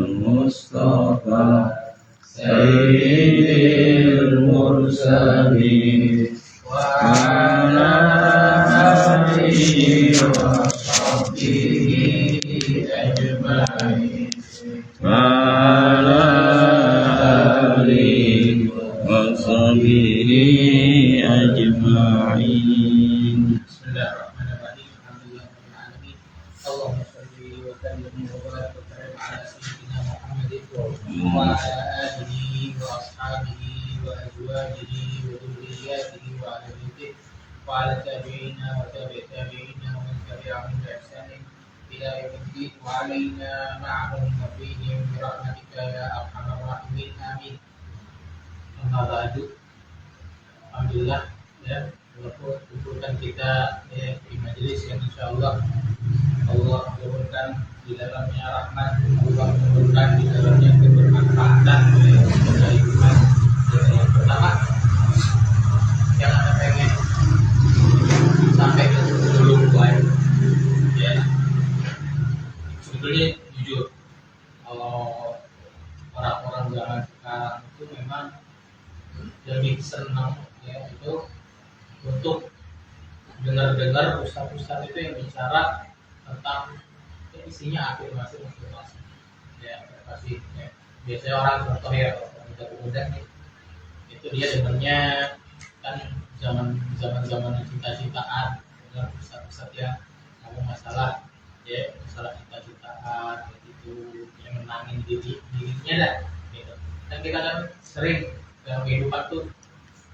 المصطفى سيد المرسلين وعلى آله وصحبه أجمعين وعلى آله وصحبه أجمعين. Bismillahirrahmanirrahim. Alhamdulillahirrahmanirrahim. Allahumma shalli wa sallim wa barik wa karim ala sayyidina Muhammadin wa ala alihi wa ashabihi wa azwajihi wa dhurriyyatihi wa ala baitihi wa ala tabi'ina wa tabi'ina wa man tabi'ahum bi ihsanin ila yaumiddin wa alaina ma'ahum wa fihim bi rahmatika ya arhamar rahimin. Amin. Amma ba'du. Alhamdulillah ya, walaupun kumpulkan kita ya, di majelis yang insyaallah Allah turunkan di dalamnya rahmat, Allah turunkan di dalamnya kebermanfaatan dari iman. Yang pertama yang Anda pengen sampaikan sebelum mulai ya, sebetulnya jujur kalau orang-orang zaman sekarang itu memang lebih senang ya itu untuk dengar-dengar ustaz-ustaz itu yang bicara tentang ya, isinya afirmasi ya pasti ya. Biasanya orang contoh ya orang muda nih itu dia dengarnya kan zaman cinta-cintaan dengar ustaz-ustaz yang ngomong masalah cinta-cintaan gitu yang menangin dirinya dah gitu. Dan kita kan sering dalam kehidupan tuh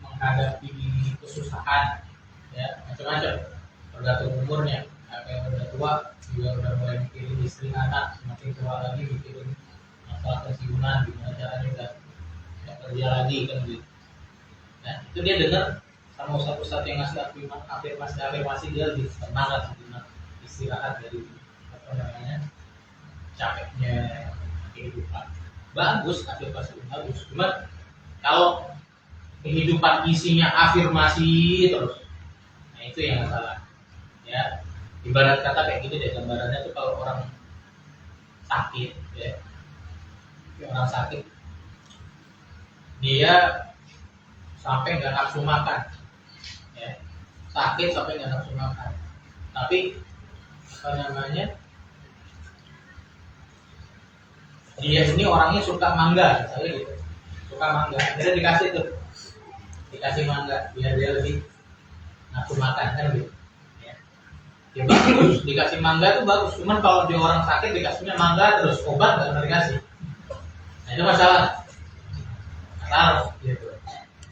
menghadapi kesusahan ya macam-macam tergantung umurnya. Yang udah tua juga udah mulai mikirin istri anak, semakin tua lagi mikirin masalah pensiunan, gimana caranya udah kerja lagi kan gitu. Nah itu dia dengar sama ustaz-ustaz yang ngasih afirmasi dia lebih tenang lah, istirahat dari capeknya kehidupan. Bagus afirmasi bagus, cuma kalau kehidupan isinya afirmasi terus, nah itu yang salah ya. Ibarat kata kayak gitu deh gambarannya tuh, kalau orang sakit ya, orang sakit dia sampai nggak nafsu makan ya, sakit sampai nggak nafsu makan, tapi dia ini orangnya suka mangga misalnya gitu, suka mangga, akhirnya dikasih mangga biar dia lebih nafsu makan kan gitu ya bagus, dikasih mangga itu bagus. Cuman kalau dia orang sakit dikasihnya mangga terus obat nggak pernah dikasih, nah itu masalah gitu.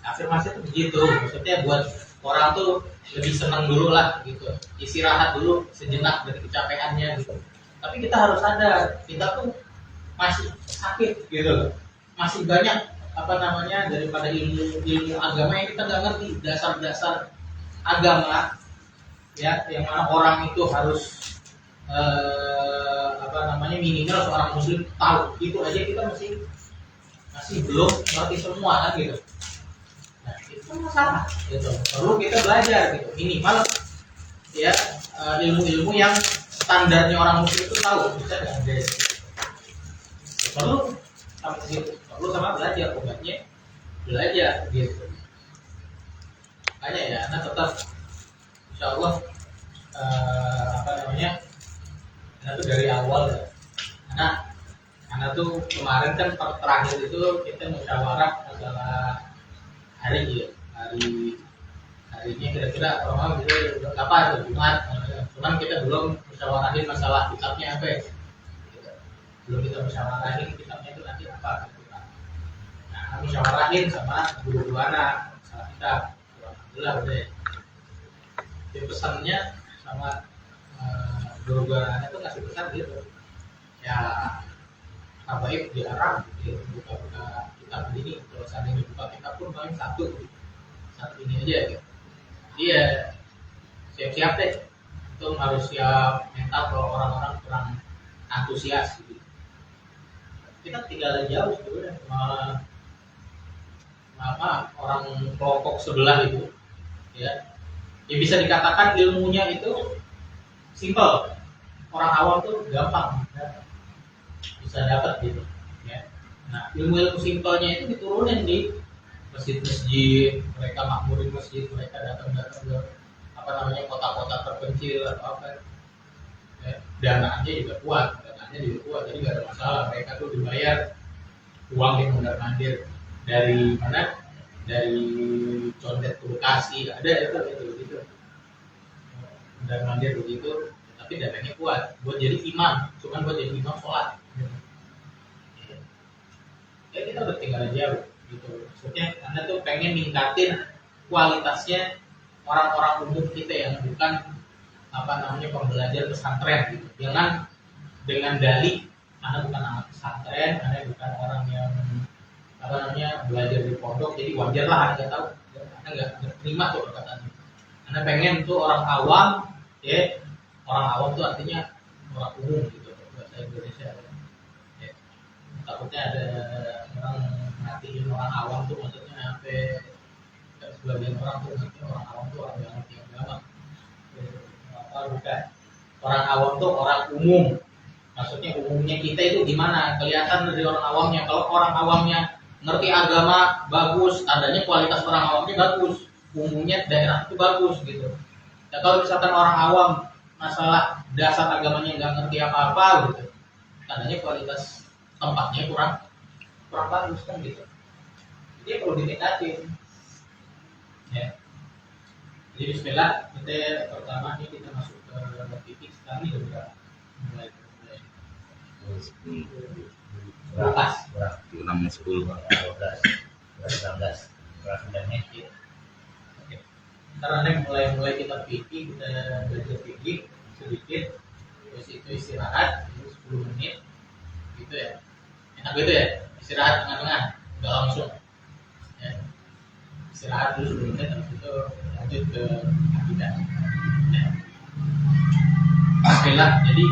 Afirmasi itu begitu, maksudnya buat orang tuh lebih senang dulu lah gitu, istirahat dulu sejenak dari kecapeannya gitu. Tapi kita harus sadar kita tuh masih sakit gitu, masih banyak daripada ilmu agama yang kita nggak ngerti, dasar-dasar agama ya, yang mana orang itu harus minimal seorang muslim tahu, itu aja kita masih belum ngerti semua kan gitu. Nah itu masalah gitu, perlu kita belajar gitu, minimal ya ilmu-ilmu yang standarnya orang muslim itu tahu, bisa nggak ada perlu sama belajar obatnya, belajar gitu. Makanya ya, nah tetap insya Allah karena tuh dari awal ya. Karena tuh kemarin kan terakhir itu kita musyawarah masalah harinya kira-kira orang gitu kapan tuh Jumat. Cuman kita belum musyawarahin masalah kitabnya apa ya. Belum kita musyawarahin kitabnya itu nanti apa gitu. Nah, musyawarahin sama guru anak masalah kitab. Alhamdulillah udah. Jadi pesannya sama guru anak itu ngasih pesan gitu. Ya baik dilarang gitu, buka kitab ini, kalau seandainya buka kitab pun paling satu ini aja gitu. Iya, siap-siap deh, itu harus siap mental kalau orang-orang kurang antusias gitu. Kita tinggal jauh sebenarnya sama orang kelompok sebelah itu ya bisa dikatakan ilmunya itu simple, orang awam tuh gampang ya. bisa dapat gitu ya. Nah, ilmu-ilmu simpelnya itu diturunin di masjid-masjid, mereka makmurin masjid, mereka datang-datang ke apa namanya kota-kota terpencil atau apa ya. Dananya juga kuat, jadi nggak ada masalah. Mereka tuh dibayar uang di mondar-mandir dari mana, dari condet ke Bekasi, ada itu gitu mondar-mandir begitu, tapi dananya kuat buat jadi imam, cuman buat jadi imam sholat ya. Kita udah tinggal jauh gitu. Maksudnya Anda tuh pengen ningkatin kualitasnya orang-orang umum kita yang bukan apa namanya pembelajar pesantren gitu. Jangan dengan dalih Anda bukan anak pesantren, Anda bukan orang yang apa namanya belajar di pondok, jadi wajar lah Anda tahu. Anda nggak terima tuh perkataan itu. Anda pengen tuh orang awam, ya orang awam tuh artinya orang umum gitu bahasa Indonesia. Ya. Takutnya ada orang ngatiin orang awam tuh maksudnya sampai sebagian orang tuh ngerti orang awam tuh orang yang ngerti agama. Bukan. Orang awam tuh orang umum. Maksudnya umumnya kita itu gimana? Kelihatan dari orang awamnya. Kalau orang awamnya ngerti agama bagus, tandanya kualitas orang awamnya bagus. Umumnya daerah itu bagus gitu. Ya kalau misalkan orang awam masalah dasar agamanya nggak ngerti apa-apa gitu, tandanya kualitas tempatnya kurang bagus kan gitu. Jadi perlu ditingkatin. Ya. Jadi bismillah, kita pertama ini kita masuk ke titik sekarang ini udah mulai 6 10 12 Ntar nanti mulai kita fikih, kita belajar fikih sedikit, terus itu istirahat 10 menit, gitu ya. Enak gitu ya, istirahat tengah-tengah, nggak langsung. Ya. Istirahat dulu 10 menit, terus itu lanjut ke akidah. Ya. Bismillah, jadi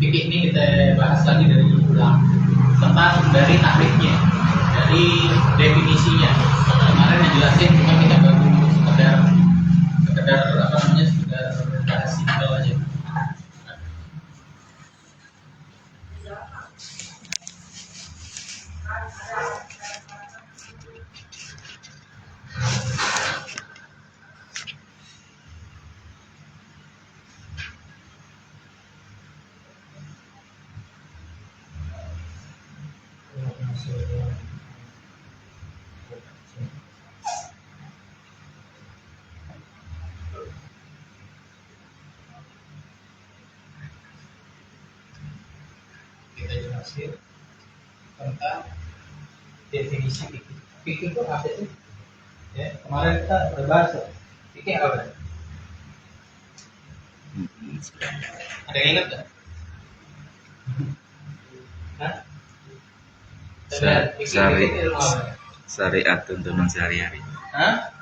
fikih ini kita bahas lagi dari ulang tentang dari takrifnya, dari definisinya. Kemarin dijelasin cuma kita baru sekedar apa namanya sekedar bahas simpel aja. Kita jelasin tentang definisi fikih. Fikih itu apa sih? Ya, kemarin kita berbahas fikih apa? Ada yang ingat nggak? Hah? Syariat tuntunan sehari-hari. Hah?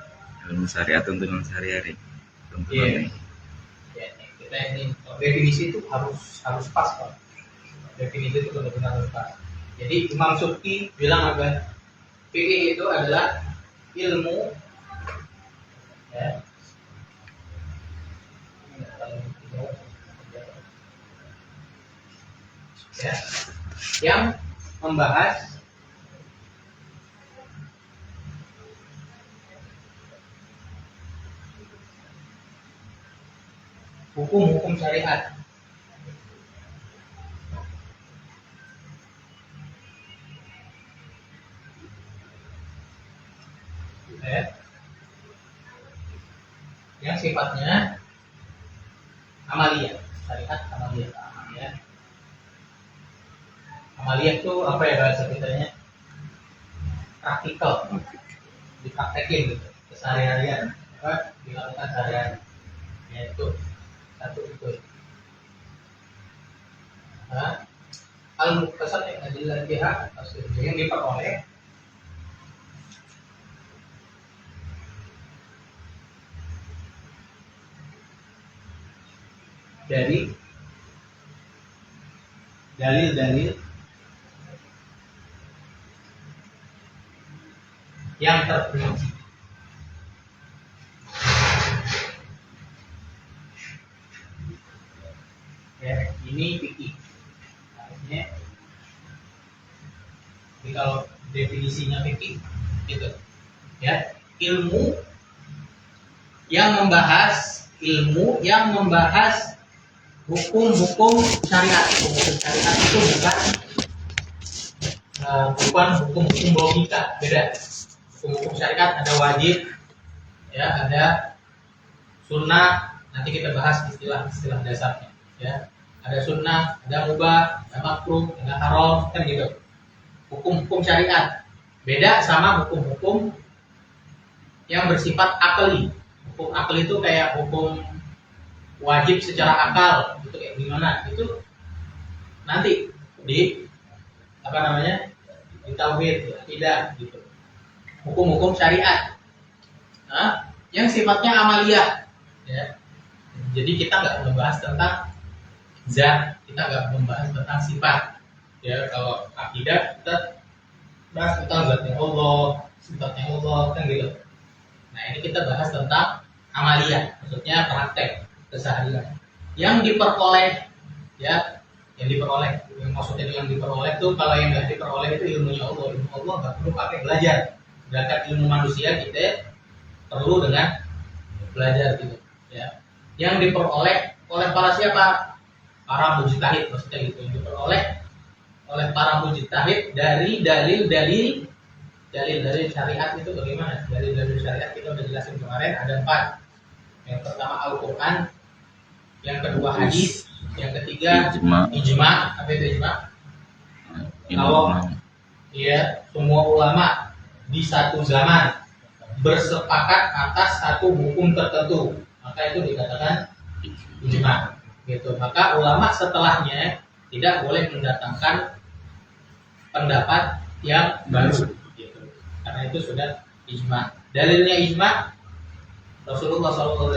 Ilmu syariat tuntunan sehari-hari. Iya. Ya, kita ini definisi itu harus pas, Pak. Definisi itu benar-benar harus pas. Jadi Imam Subki bilang apa? Fikih itu adalah ilmu ya, yang membahas hukum-hukum syariat. Yang sifatnya amaliyah, syariat amaliyah. Amaliyah itu apa ya bahasa kitanya? Praktikal, dipraktekin gitu, keseharian, apa dilakukan sehari-hari. Yaitu satu itu. Al-Muqtasad yang adalah pihak yang diperoleh dari dalil-dalil yang terperinci. Ya, ini fikih. Artinya Jadi kalau definisinya fikih gitu ya, ilmu yang membahas hukum-hukum syariat. Hukum syariat itu bukan hukum-hukum logika, beda. Hukum-hukum syariat ada wajib, ya, ada sunnah. Nanti kita bahas istilah-istilah dasarnya, ya. Ada sunnah, ada mubah, ada makruh, ada haram, kan gitu. Hukum-hukum syariat beda sama hukum-hukum yang bersifat akli. Hukum akli itu kayak hukum wajib secara akal, itu kayak gimana? Itu nanti di di tauhid, tidak gitu. Hukum-hukum syariat, nah, yang sifatnya amaliyah, ya. Jadi kita nggak membahas tentang zat, kita nggak membahas tentang sifat, ya. Kalau akidah kita bahas tentang zatnya Allah, sifatnya Allah, kan gitu. Nah, ini kita bahas tentang amaliyah, maksudnya praktek keseharian yang diperoleh, ya, yang maksudnya yang diperoleh tuh, kalau yang nggak diperoleh itu ilmunya Allah. Ilmu Allah nggak perlu pakai belajar. Sedangkan ilmu manusia kita perlu dengan belajar gitu, ya. Yang diperoleh oleh para siapa? Para mujtahid, maksudnya gitu. Yang diperoleh oleh para mujtahid dari dalil-dalil syariat itu bagaimana? Dalil-dalil syariat kita udah jelasin kemarin, ada 4. Yang pertama Al-Quran, yang kedua hadis, yang ketiga ijma. Apa itu ijma? Kalau ya semua ulama di satu zaman bersepakat atas satu hukum tertentu, maka itu dikatakan ijma, gitu. Maka ulama setelahnya tidak boleh mendatangkan pendapat yang baru, gitu. Karena itu sudah ijma. Dalilnya ijma, Rasulullah SAW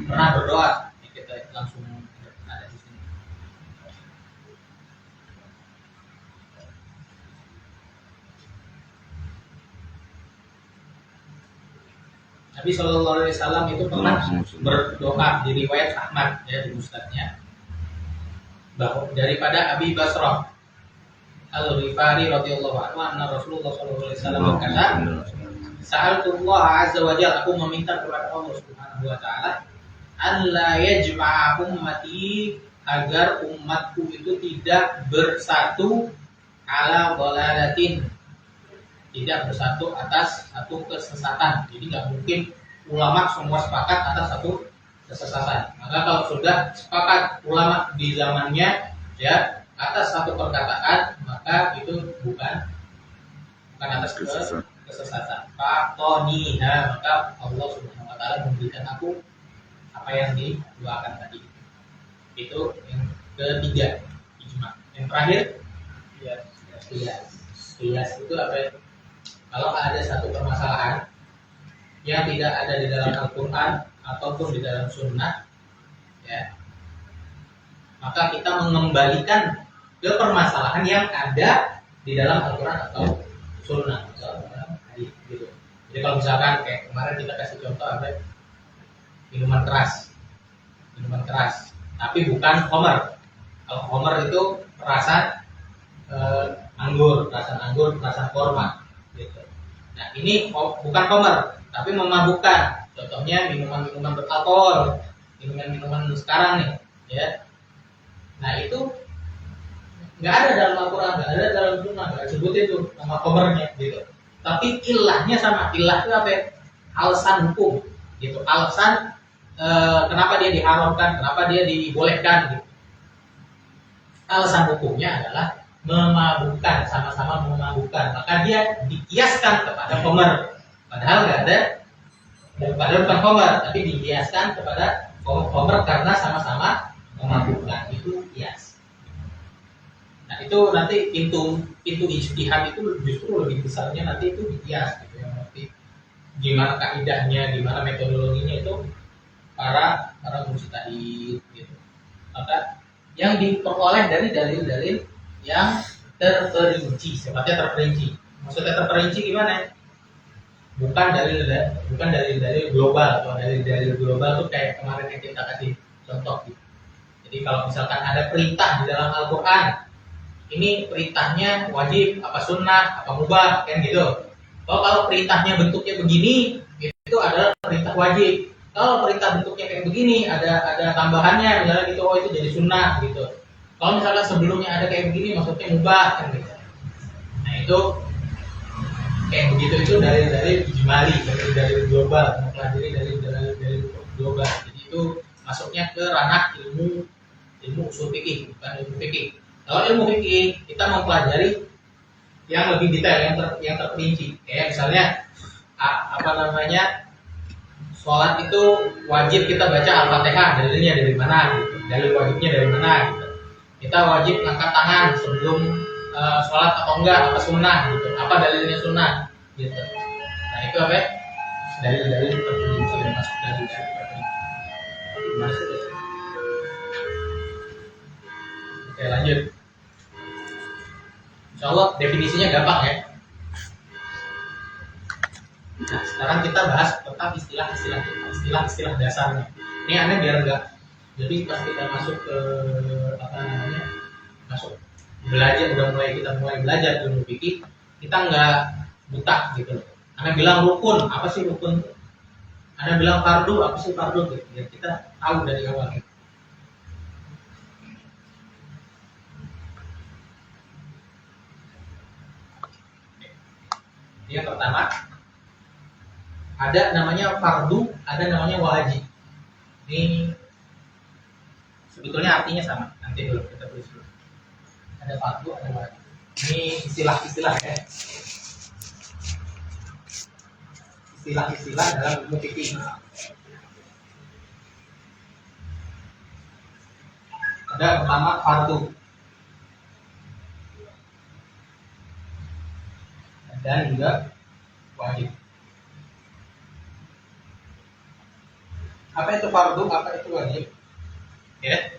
pernah berdoa. Kita langsung ada di sini. Nabi SAW itu pernah berdoa di riwayat Ahmad, ya, di Musnadnya, bahwa daripada Abi Basrah Al-Ghifari radhiyallahu anhu, anna Rasulullah SAW berkata, Sa'altullah azza wa jalla, aku meminta kepada Allah Subhanahu wa taala, alla yajma'a ummati, agar umatku itu tidak bersatu ala dhalalatin, tidak bersatu atas satu kesesatan. Jadi nggak mungkin ulama semua sepakat atas satu kesesatan. Maka kalau sudah sepakat ulama di zamannya, ya, atas satu perkataan, maka itu bukan atas kesesatan. Faqoniha, maka Allah Subhanahu wa taala memberikan aku apa yang didoakan tadi. Itu yang ketiga, ijma. Yang terakhir, qiyas itu apa ya? Kalau ada satu permasalahan yang tidak ada di dalam Al-Quran ataupun di dalam Sunnah, ya, maka kita mengembalikan ke permasalahan yang ada di dalam Al-Quran atau Sunnah, atau dalam hadis, gitu. Jadi kalau misalkan kayak kemarin kita kasih contoh ada minuman keras, tapi bukan khamar. Kalau khamar itu perasaan anggur, perasaan korma, gitu. Nah, ini bukan khamar, tapi memabukkan. Contohnya minuman-minuman beralkohol, minuman-minuman sekarang nih, ya. Nah, itu nggak ada dalam Al-Quran, nggak ada dalam Sunnah, nggak disebut itu nama khamarnya, gitu. Tapi ilahnya sama. Ilah itu apa ya? Alasan hukum, gitu. Alasan kenapa dia diharamkan, kenapa dia dibolehkan, gitu. Alasan hukumnya adalah memabukkan, sama-sama memabukkan, maka dia dikiaskan kepada khamar. Padahal nggak ada, padahal bukan khamar, tapi dikiaskan kepada khamar karena sama-sama memabukkan. Itu kias. Nah, itu nanti pintu ijtihad itu justru lebih besarnya nanti itu di kias, gitu. Yang nanti gimana kaidahnya, gimana metodologinya itu para mujtahid, gitu. Maka yang diperoleh dari dalil-dalil yang terperinci, sifatnya terperinci. Maksudnya terperinci gimana? Bukan dalil-dalil global. Atau dalil-dalil global itu kayak kemarin yang kita kasih contoh, gitu. Jadi kalau misalkan ada perintah di dalam Al-Quran ini perintahnya wajib, apa sunnah, apa mubah, kan gitu. Kalau perintahnya bentuknya begini, itu adalah perintah wajib. Kalau perintah bentuknya kayak begini, ada tambahannya, misalnya gitu, oh itu jadi sunnah gitu. Kalau misalnya sebelumnya ada kayak begini, maksudnya mubah, kan gitu. Nah itu kayak begitu itu dari ijmali, dari global, mempelajari dari global. Jadi itu masuknya ke ranah ilmu usul fikih, bukan ilmu fikih. Kalau ilmu fikih kita mempelajari yang lebih detail, yang terperinci. Kayak misalnya apa namanya, sholat itu wajib kita baca Al-Fatihah, dalilnya dari mana? Gitu. Dalil wajibnya dari mana? Gitu. Kita wajib angkat tangan sebelum sholat atau enggak? Apa sunnah? Gitu. Apa dalilnya sunnah? Gitu. Nah itu apa? Dalil-dalil terperinci dan masuk dalil-dalil terperinci. Masuk. Oke lanjut. Insya Allah definisinya gampang ya. Nah, sekarang kita bahas tentang istilah-istilah dasarnya. Ini aneh biar enggak. Jadi pas kita masuk ke apa namanya, masuk belajar, kita mulai belajar ilmu fikih, kita enggak buta gitu. Aneh bilang rukun, apa sih rukun? Aneh bilang fardu, apa sih fardu? Gitu. Biar kita tahu dari awal. Yang pertama, ada namanya fardu, ada namanya wajib. Ini sebetulnya artinya sama. Nanti dulu kita tulis dulu. Ada fardu, ada wajib. Ini istilah-istilah ya. Istilah-istilah dalam ilmu fikih. Ada pertama fardu. Dan juga wajib. Apa itu fardu, apa itu wajib? Ya.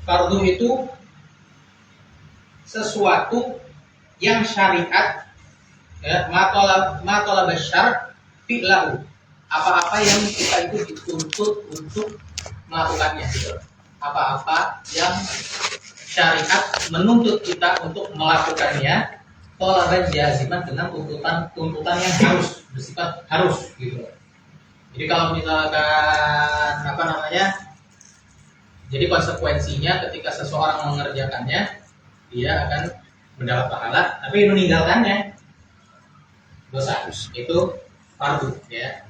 Fardu itu sesuatu yang syariat ya, matola basyar fi'lahu. Apa-apa yang kita itu dituntut untuk melakukannya gitu. Apa-apa yang syariat menuntut kita untuk melakukannya, tolaban jaziman dengan tuntutan yang harus, bersifat harus gitu. Jadi kalau misalkan apa namanya, jadi konsekuensinya ketika seseorang mengerjakannya, dia akan mendapat pahala, tapi meninggalkannya dosa. Itu fardu ya.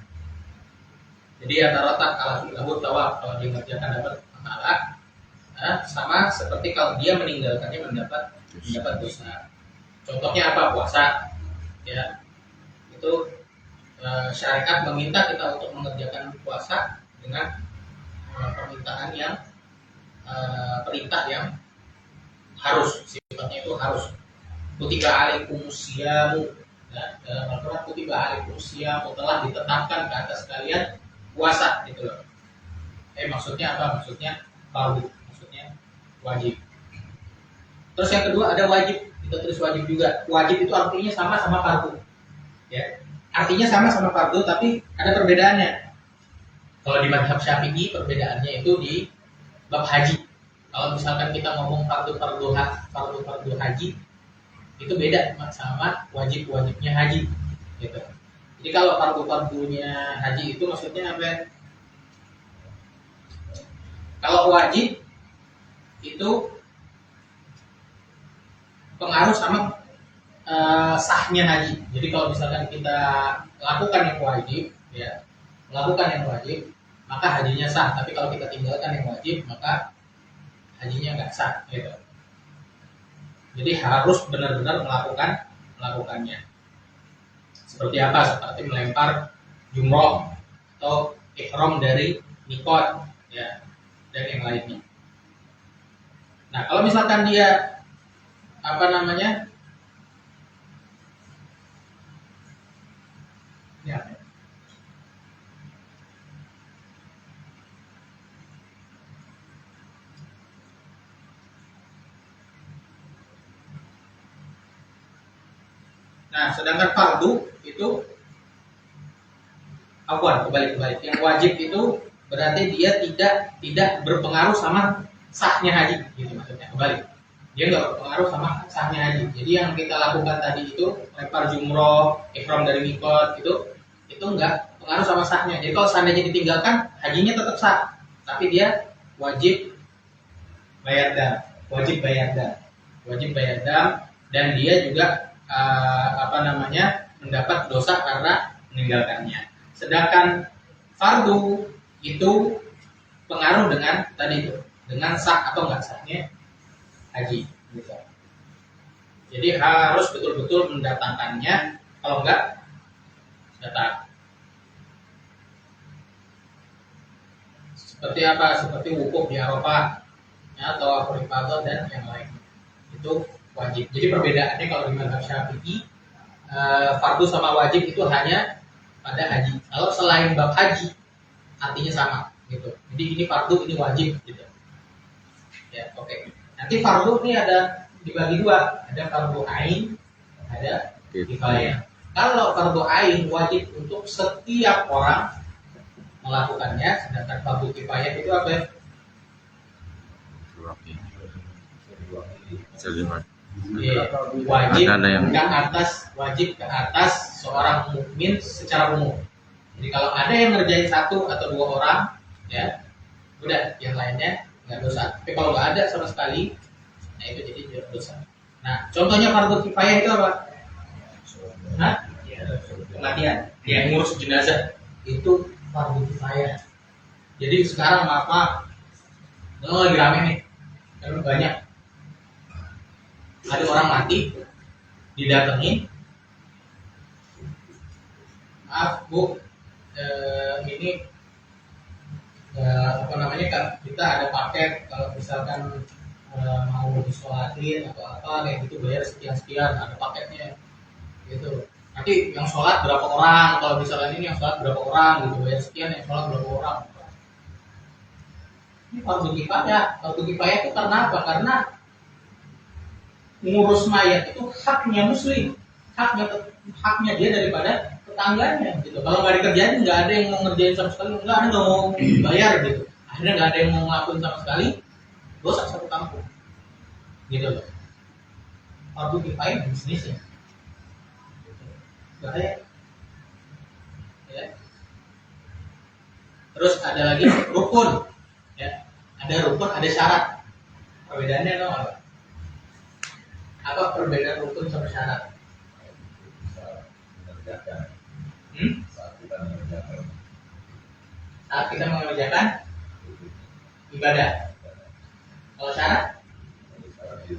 Jadi rata-rata kalau kalau dia mengerjakan dapat pahala, sama seperti kalau dia meninggalkannya mendapat dosa. Contohnya apa? Puasa ya. Itu syariat meminta kita untuk mengerjakan puasa dengan permintaan yang perintah yang harus, sifatnya itu harus. Kutiba alaikumusyamu ya, dalam Al-Qur'an kutiba alaikumusyamu, telah ditetapkan ke atas kalian puasa gitu loh. Maksudnya apa? Maksudnya fardu, maksudnya wajib. Terus yang kedua ada wajib, kita tulis wajib juga. Wajib itu artinya sama fardu. Ya. Artinya sama fardu tapi ada perbedaannya. Kalau di mazhab Syafi'i perbedaannya itu di bab haji. Kalau misalkan kita ngomong fardu haji, itu beda sama wajibnya haji gitu. Jadi kalau fardunya haji itu maksudnya apa? Kalau wajib itu pengaruh sama sahnya haji. Jadi kalau misalkan kita lakukan yang wajib, ya melakukan yang wajib, maka hajinya sah. Tapi kalau kita tinggalkan yang wajib, maka hajinya nggak sah. Gitu. Jadi harus benar-benar melakukannya. Seperti apa? Seperti melempar jumroh atau ihram dari mikot, ya, dan yang lainnya. Nah, kalau misalkan dia apa namanya? Ya. Nah, sedangkan fardu itu kebalik. Yang wajib itu berarti dia tidak berpengaruh sama sahnya haji, gitu maksudnya. Kembali, dia nggak berpengaruh sama sahnya haji. Jadi yang kita lakukan tadi itu lempar jumroh, ihram dari mikot itu nggak pengaruh sama sahnya. Jadi kalau seandainya ditinggalkan, hajinya tetap sah, tapi dia wajib bayar dam, wajib bayar dam, dan dia juga mendapat dosa karena meninggalkannya. Sedangkan fardu itu pengaruh dengan tadi itu, dengan sah atau nggak sahnya haji. Gitu. Jadi harus betul-betul mendatangkannya, kalau enggak datang. Seperti apa? Seperti wukuf di Arafah, ya, atau ifadah dan yang lain. Itu wajib. Jadi perbedaannya kalau di mazhab Syafi'i, fardu sama wajib itu hanya pada haji. Kalau selain bab haji, artinya sama, gitu. Jadi ini fardu, ini wajib, gitu. Ya, oke. Nanti fardu ini ada dibagi dua, ada fardu ain, ada kifayah. Kalau fardu ain wajib untuk setiap orang melakukannya, sedangkan fardu kifayah itu apa ya? Ya, wajib ke atas seorang mukmin secara umum. Jadi kalau ada yang ngerjain satu atau dua orang, ya udah, yang lainnya nggak dosa. Tapi kalau nggak ada sama sekali, nah itu jadi dosa. Nah, contohnya fardu kifayah itu apa? Hah? Kematian. Yang ngurus jenazah itu fardu kifayah. Jadi sekarang maaf, lagi rame nih, karena banyak. Ada orang mati, didatengin, maaf bu, ini kita ada paket, kalau misalkan mau disolatin atau apa kayak gitu, bayar sekian ada paketnya gitu. Nanti yang sholat berapa orang, kalau misalkan ini yang sholat berapa orang gitu, bayar sekian, yang sholat berapa orang. Ini fardu kifayah itu karena apa? Karena ngurus mayat itu haknya muslim, haknya dia daripada tetangganya gitu. Kalau nggak dikerjain, nggak ada yang mau ngerjain sama sekali, nggak ada yang mau bayar gitu, akhirnya nggak ada yang mau ngelakuin sama sekali, dosa satu kampung gitu loh. Fardu kifayah bisnisnya bahaya ya. Terus ada lagi rukun ya, ada rukun, ada syarat. Perbedaannya apa? Apa perbedaan rukun sama syarat? Saat kita mengerjakan ibadah. Kalau syarat? Di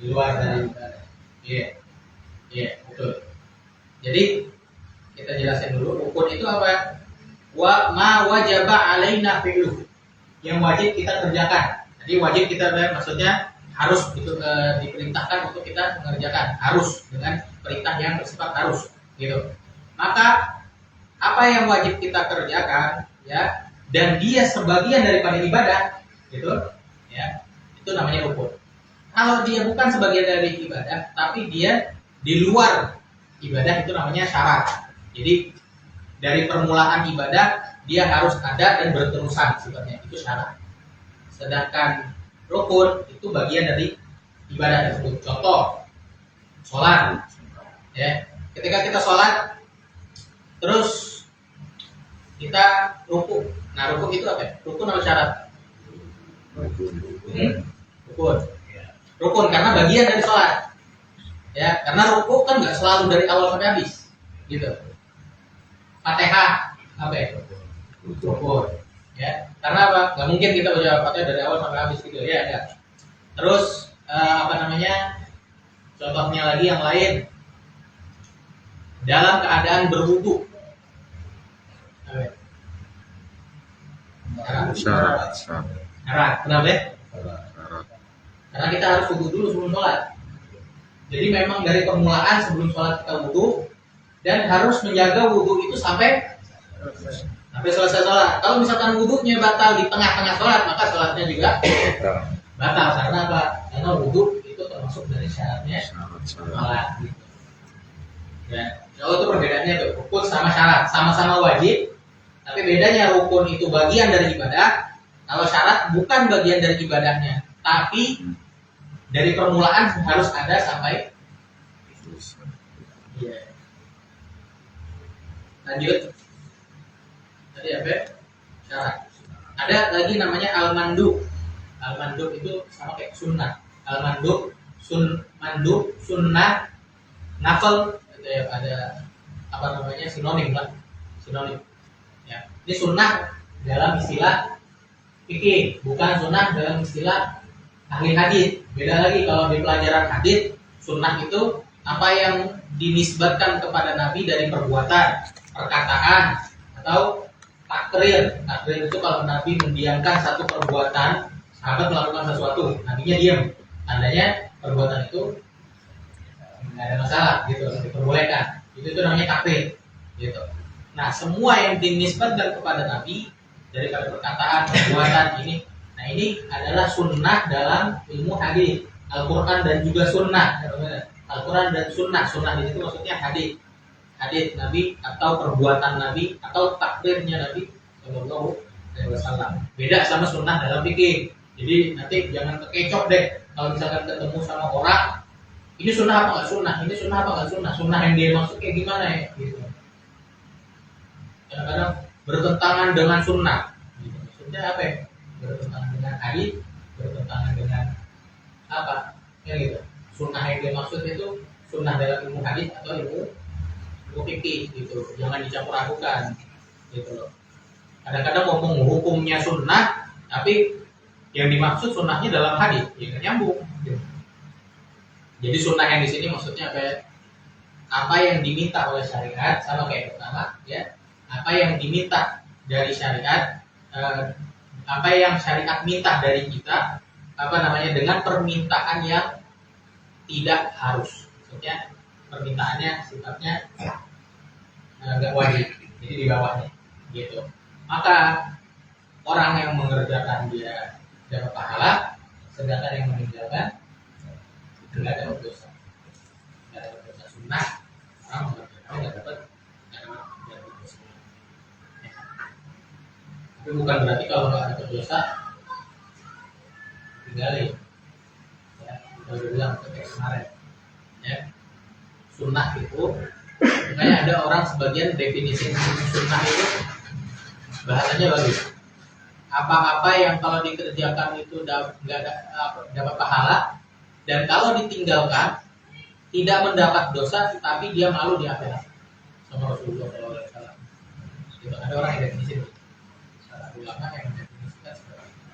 luar dari ibadah. Iya, betul. Jadi kita jelasin dulu, rukun itu apa? Wa ma wajaba alaina fi'luh. Yang wajib kita kerjakan. Jadi wajib kita, maksudnya harus diperintahkan untuk kita mengerjakan, harus dengan perintah yang bersifat harus gitu. Maka apa yang wajib kita kerjakan ya, dan dia sebagian daripada ibadah gitu ya, itu namanya rukun. Kalau dia bukan sebagian dari ibadah tapi dia di luar ibadah, itu namanya syarat. Jadi dari permulaan ibadah dia harus ada dan berterusan sifatnya, itu syarat. Sedangkan rukun itu bagian dari ibadah tersebut. Contoh, sholat. Ya, ketika kita sholat, terus kita ruku. Nah, ruku itu apa? Rukun atau syarat? Rukun. Rukun karena bagian dari sholat. Ya, karena ruku kan nggak selalu dari awal sampai habis, gitu. Fatihah apa ya? Rukun. Ya, karena apa? Nggak mungkin kita baca Fatihah dari awal sampai habis gitu ya, enggak. Terus contohnya lagi yang lain, dalam keadaan berwudu. Syarat. Kenapa ya? Karena kita harus wudu dulu sebelum sholat. Jadi memang dari permulaan sebelum sholat kita wudu, dan harus menjaga wudu itu sampai selesai sholat. Kalau misalkan wudunya batal di tengah-tengah sholat, maka sholatnya juga batal. Karena apa? Karena wudu itu termasuk dari syaratnya sholat. Gitu. Ya, kalau itu perbedaannya tuh, rukun sama syarat, sama-sama wajib, tapi bedanya rukun itu bagian dari ibadah. Kalau syarat bukan bagian dari ibadahnya, tapi dari permulaan harus ada sampai. Iya. Lanjut. Tadi apa? Syarat. Ada lagi namanya al-mandub. Al-mandub itu sama kayak sunnah. Al-mandub, mandub, sunnah, nafal, itu ya, ada apa namanya sinonim lah, sinonim. Ya. Ini sunnah dalam istilah fikih, bukan sunnah dalam istilah ahli hadis. Beda lagi kalau di pelajaran hadis, sunnah itu apa yang dinisbatkan kepada Nabi dari perbuatan, perkataan, atau takrir. Takrir itu kalau Nabi mendiamkan satu perbuatan, sahabat melakukan sesuatu, Nabinya diam, tandanya perbuatan itu nggak ada masalah, gitu, diperbolehkan. Itu namanya takrir, gitu. Nah, semua yang dinisbatkan kepada Nabi daripada perkataan, perbuatan ini, nah ini adalah sunnah dalam ilmu hadis, Al-Quran dan juga sunnah. Al-Quran dan sunnah, sunnah di situ maksudnya hadis, hadis Nabi atau perbuatan Nabi atau takdirnya Nabi Shallallahu Alaihi Wasallam. Beda sama sunnah dalam fikih. Jadi nanti jangan kekecoh deh kalau misalkan ketemu sama orang, ini sunnah apa nggak sunnah, ini sunnah apa nggak sunnah, sunnah yang dia maksud kayak gimana ya, gitu. Kadang-kadang bertentangan dengan sunnah. Gitu. Maksudnya apa ya? Bertentangan dengan hadis, bertentangan dengan apa? Ya gitu. Sunnah yang dia maksud itu sunnah dalam ilmu hadis atau ilmu fikih gitu. Jangan dicampur adukan gitu loh. Kadang-kadang ngomong hukumnya sunnah, tapi yang dimaksud sunnahnya dalam hadis, ya nggak nyambung. Gitu. Jadi sunnah yang di sini maksudnya apa ya? Apa yang diminta oleh syariat, sama kayak pertama ya. Apa yang diminta dari syariat, apa yang syariat minta dari kita, apa namanya, dengan permintaan yang tidak harus. Maksudnya permintaannya sifatnya nggak wajib, jadi di bawahnya gitu. Maka orang yang mengerjakan dia dapat pahala, sedangkan yang meninggalkan tidak dapat dosa. Tidak dapat dosa sunnah, orang mengerjakan nggak dapat dosa. Tapi bukan berarti kalau nggak dapat dosa tinggalin. Ya, kita udah bilang kayak kemarin. Ya, sunnah itu, makanya ada orang sebagian definisi sunnah itu bahasanya bagus. Apa-apa yang kalau dikerjakan itu nggak dapat pahala, dan kalau ditinggalkan tidak mendapat dosa, tapi dia malu di akhirat sama Rasulullah SAW. Gitu. Ada orang yang definisi itu. Salah ulama yang mendefinisikan seperti itu.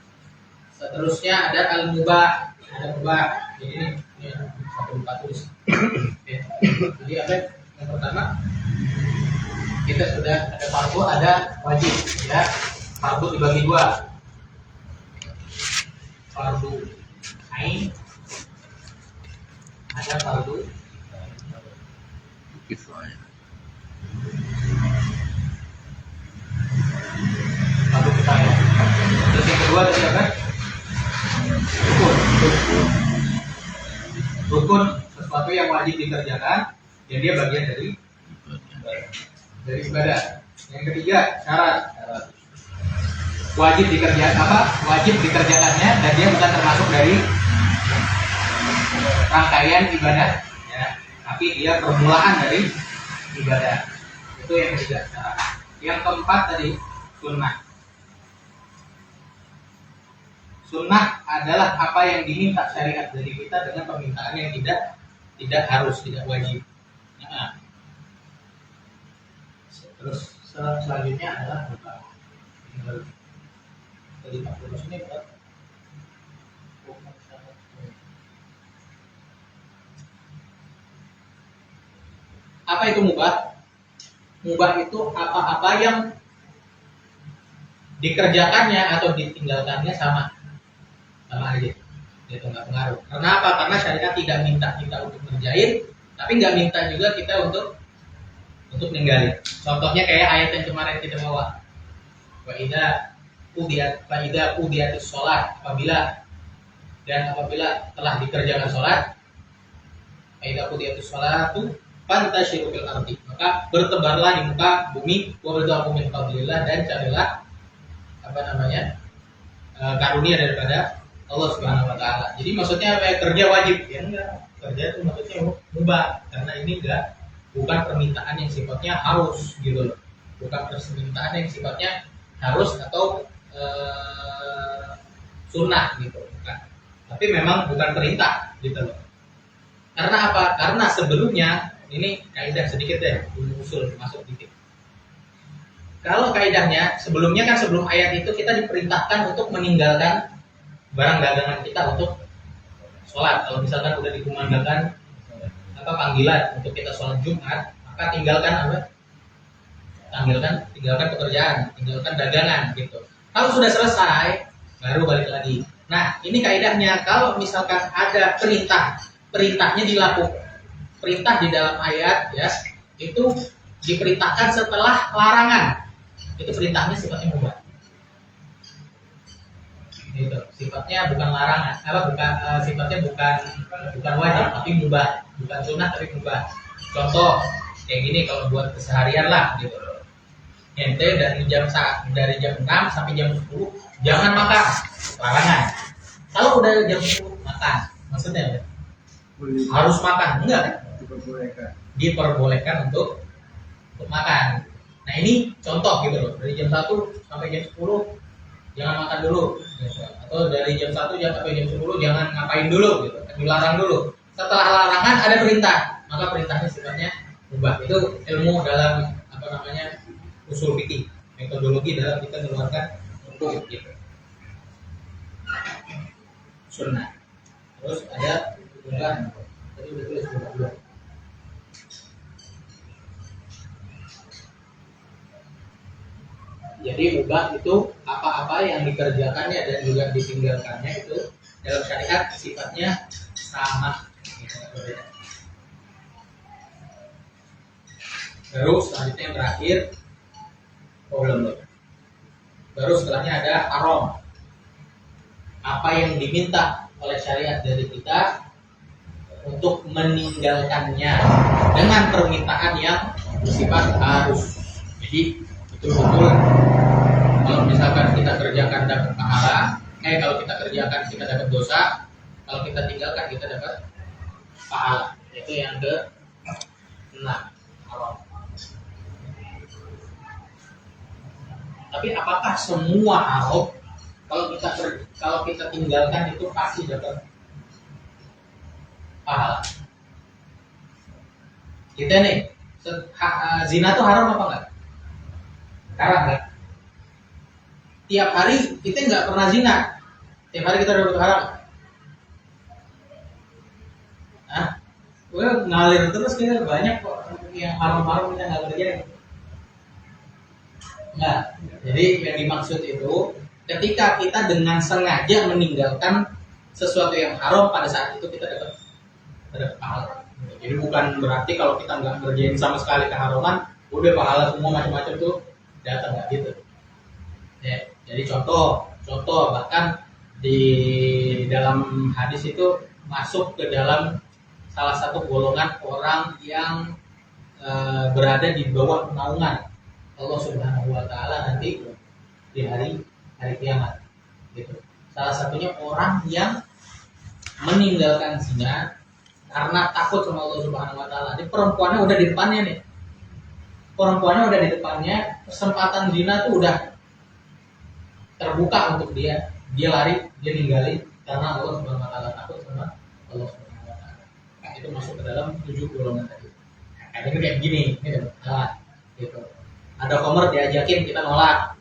Seterusnya ada al-mubah, ada mubah. Ini satu lupa tulis. Jadi apa? Yang pertama kita sudah ada fardu, ada wajib. Ya, fardu dibagi dua. Fardu ain, ada fardu kifayah. fardu kifayah. Terus yang kedua tadi apa? Rukun. Rukun sesuatu yang wajib dikerjakan dan dia bagian dari ibadah. Yang ketiga syarat. Wajib dikerjakan apa? Wajib dikerjakannya dan dia bukan termasuk dari rangkaian ibadah, ya. Tapi dia permulaan dari ibadah. Itu yang ketiga syarat. Yang keempat tadi sunnah. Sunnah adalah apa yang diminta syariat dari kita dengan permintaan yang tidak harus, tidak wajib. Nah, terus selanjutnya adalah tadi 40 ini berat. Apa itu mubah? Mubah itu apa-apa yang dikerjakannya atau ditinggalkannya sama aja, itu nggak pengaruh. Karena apa? Karena syariat tidak minta kita untuk ngerjain, tapi nggak minta juga kita untuk ninggalin. Contohnya kayak ayat yang kemarin kita bawa. Wa idza qudiyatis sholat, apabila telah dikerjakan sholat, wa idza qudiyatis sholatu fantashiru fil ardi, maka bertebarlah di muka bumi, wabtaghu min fadlillah, dan carilah apa namanya, karunia daripada Allah Subhanahu wa taala. Jadi maksudnya kayak kerja wajib ya enggak. Kerja itu maksudnya mubah karena ini bukan permintaan yang sifatnya harus gitu loh. Bukan permintaan yang sifatnya harus atau sunnah gitu bukan. Tapi memang bukan perintah gitu loh. Karena apa? Karena sebelumnya ini kaidah sedikit ya, usul masuk dikit. Kalau kaidahnya sebelumnya kan sebelum ayat itu kita diperintahkan untuk meninggalkan barang dagangan kita untuk sholat. Kalau misalkan udah dikumandangkan apa panggilan untuk kita sholat Jumat, maka tinggalkan apa? Tinggalkan pekerjaan, tinggalkan dagangan gitu. Kalau sudah selesai, baru balik lagi. Nah, ini kaidahnya kalau misalkan ada perintahnya dilakukan. Perintah di dalam ayat ya, itu diperintahkan setelah larangan. Itu perintahnya sifatnya mubah. Gitu. Sifatnya bukan larangan, sifatnya bukan wajib tapi mubah, bukan sunnah tapi mubah. Contoh kayak gini kalau buat keseharian lah gitu. Ente dari jam 6 sampai jam 10 jangan makan, larangan. Kalau udah jam 10 makan, maksudnya ya? Harus makan, enggak kan? Diperbolehkan untuk makan. Nah ini contoh gitu loh, dari jam 1 sampai jam 10 jangan makan dulu gitu. Atau dari jam 1 sampai jam 10 jangan ngapain dulu gitu, dilarang dulu. Setelah larangan ada perintah, maka perintahnya sifatnya mubah. Itu ilmu dalam usul fikih, metodologi dalam kita mengeluarkan hukum gitu. Sunnah. Terus ada mubah. Tadi udah tulis mubah. Jadi mubah itu apa-apa yang dikerjakannya dan juga ditinggalkannya itu dalam syariat sifatnya sama. Baru selanjutnya yang terakhir problem. Baru setelahnya ada haram. Apa yang diminta oleh syariat dari kita untuk meninggalkannya dengan permintaan yang bersifat harus. Jadi betul-betul kalau misalkan kita kerjakan dapat pahala, kalau kita kerjakan kita dapat dosa, kalau kita tinggalkan kita dapat pahala. Itu yang ke-6 haram. Tapi apakah semua haram kalau kita tinggalkan itu pasti dapat pahala? Kita nih zina tuh haram apa enggak? Haram kan? Tiap hari kita nggak pernah zina, tiap hari kita dapat haram. Gue ngalir terus kita banyak kok yang haram-haram kita nggak kerjain. Enggak. Jadi yang dimaksud itu ketika kita dengan sengaja meninggalkan sesuatu yang haram pada saat itu kita dapat pahala. Jadi bukan berarti kalau kita nggak ngerjain sama sekali keharaman, udah pahala semua macam-macam tuh datang, nggak gitu. Ya, jadi contoh bahkan di dalam hadis itu masuk ke dalam salah satu golongan orang yang berada di bawah naungan Allah Subhanahu wa taala nanti di hari kiamat gitu. Salah satunya orang yang meninggalkan zina karena takut sama Allah Subhanahu wa taala. Ini perempuannya udah di depannya nih. Kesempatan zina tuh udah terbuka untuk dia. Dia lari, dia ninggalin karena Allah Subhanahu wa taala, takut sama Allah Subhanahu wa taala. Nah, itu masuk ke dalam 7 golongan tadi. Nah, ini kayak gini, ini salah gitu. Ada komer diajakin kita nolak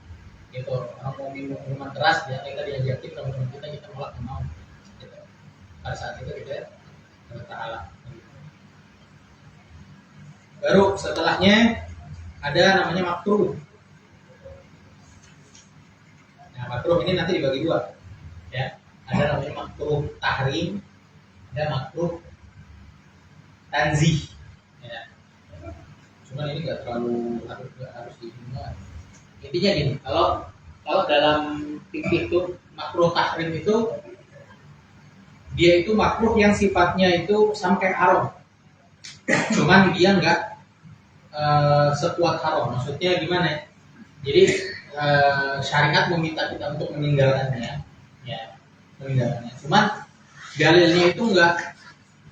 gitu. Orang mau minum minuman keras kita diajakin sama teman kita nolak, nggak mau gitu. Pada saat itu kita bertaala. Baru setelahnya ada namanya makruh. Nah, makruh ini nanti dibagi dua ya. Ada namanya makruh tahrim, ada makruh tanzih ya. Cuman ini nggak terlalu harus diingat. Intinya gini, kalau dalam fikih itu makruh tahrim itu dia itu makruh yang sifatnya itu sampai haram. Cuman dia nggak sekuat haram. Maksudnya gimana? Jadi syariat meminta kita untuk meninggalkannya meninggalkannya. Cuman dalilnya itu